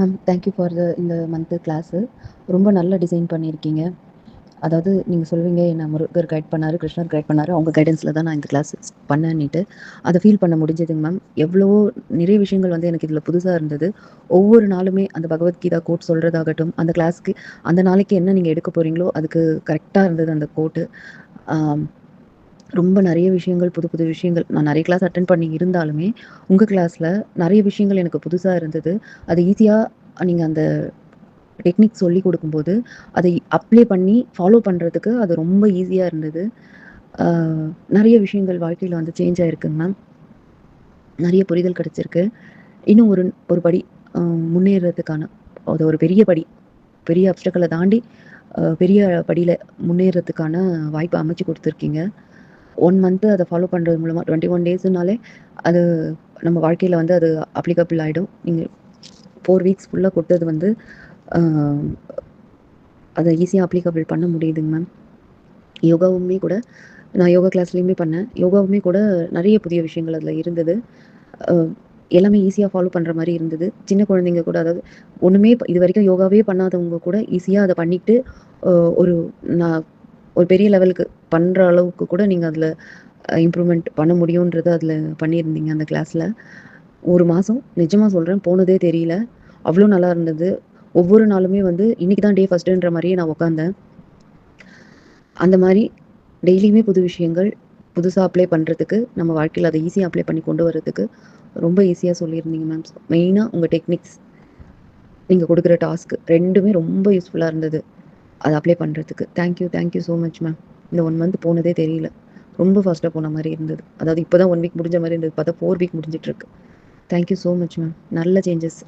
Ma'am thank you for இந்த month class. ரொம்ப நல்ல டிசைன் பண்ணியிருக்கீங்க. அதாவது நீங்க சொல்வீங்க, என்ன முருகர் கைட் பண்ணாரு, கிருஷ்ணர் கைட் பண்ணாரு. அவங்க கைடன்ஸில தான் நான் இந்த கிளாஸ் பண்ணேன்னிட்டு. அத ஃபீல் பண்ண முடிஞ்சதுங்க மேம். எவ்வளவோ நிறைய விஷயங்கள் வந்து எனக்கு இதில புதுசா இருந்தது. ஒவ்வொரு நாளுமே அந்த பகவத்கீதா கோட் சொல்றதாகட்டும், அந்த கிளாஸ்க்கு அந்த நாளைக்கு என்ன நீங்க எடுக்க போறீங்களோ, அதுக்கு கரெக்ட்டா இருந்தது அந்த கோட்டு. ஆம். ரொம்ப நெறைய விஷயங்கள், புது புது விஷயங்கள். நான் நெறைய கிளாஸ் அட்டெண்ட் பண்ணி இருந்தாலுமே, உங்க கிளாஸ்ல நெறைய விஷயங்கள் எனக்கு புதுசா இருந்தது. அது ஈஸியா நீங்க அந்த டெக்னிக் சொல்லிக் குடுக்கும்போது, அதை அப்ளை பண்ணி ஃபாலோ பண்றதுக்கு அது ரொம்ப ஈஸியா இருந்தது. ஆ நெறைய விஷயங்கள் வாழ்க்கையில வந்து சேஞ்ச் ஆயிருக்குங்க மேம். நெறைய புரிதல் கிடைச்சிருக்கு. இன்னும் ஒரு ஒரு படி அ முன்னேறதுக்கான அது ஒரு பெரிய படி. பெரிய அப்ஸ்டக்கிள தாண்டி பெரிய படியில முன்னேறதுக்கான வாய்ப்ப அமைச்சு குடுத்துருக்கீங்க. 1 மந்த் அத ஃபாலோ பண்றது மூலமா 21 டேஸ்னாலே அது நம்ம வாழ்க்கையில வந்து அது அப்ளிகபிள் ஆயிடும். நீங்க 4 வீக்ஸ் ஃபுல்லா குடுத்தது வந்து அ அத ஈஸியா அப்ளிகபிள் பண்ண முடியுதுங்க மேம். யோகாவுமே கூட நான் யோகா கிளாஸ்லயுமே பண்ணேன். யோகாவுமே கூட நெறைய புதிய விஷயங்கள் அதில இருந்தது. அ எல்லாமே ஈஸியா ஃபாலோ பண்ற மாரி இருந்தது. சின்ன குழந்தைங்க கூட அதாவது ஒண்ணுமே இதுவரைக்கும் யோகாவே பண்ணாதவங்க கூட ஈஸியா அத பண்ணிட்டு, அ ஒரு நான் ஒரு பெரிய லெவலுக்கு பண்ற அளவுக்கு கூட நீங்க அதில இம்ப்ரூவ்மெண்ட் பண்ண முடியுன்றத அதில பண்ணியிருந்தீங்க அந்த கிளாஸ்ல. 1 மாசம் நிஜமா சொல்றேன் போனதே தெரியல. அவ்ளோ நல்லா இருந்தது. ஒவ்வொரு நாளுமே வந்து இன்னைக்கு தான் டே ஃபர்ஸ்ட்டுன்ற மாரியே நான் உட்காந்தேன். அந்த மாரி டெய்லியுமே புது விஷயங்கள், புதுசா அப்ளை பண்றதுக்கு, நம்ம வாழ்க்கையில அத ஈஸியா அப்ளை பண்ணி கொண்டு வரதுக்கு ரொம்ப ஈஸியா சொல்லியிருந்தீங்க மேம். மெயினா உங்க டெக்னிக்ஸ், நீங்க குடுக்குற டாஸ்க் 2மே ரொம்ப யூஸ்ஃபுல்லா இருந்தது. அத அப்ளை பண்றதுக்கு. Thank you so much ma'am. இந்த 1 மந்த் போனதே தெரியல. ரொம்ப ஃபாஸ்ட்டா போன மாரி இருந்தது. அதாவது இப்ப தான் 1 வீக் முடிஞ்ச மாரி இருந்தது. பார்த்தா 4 வீக் முடிஞ்சிட்டு இருக்கு. Thank you so much ma'am. நல்ல சேஞ்சஸ்.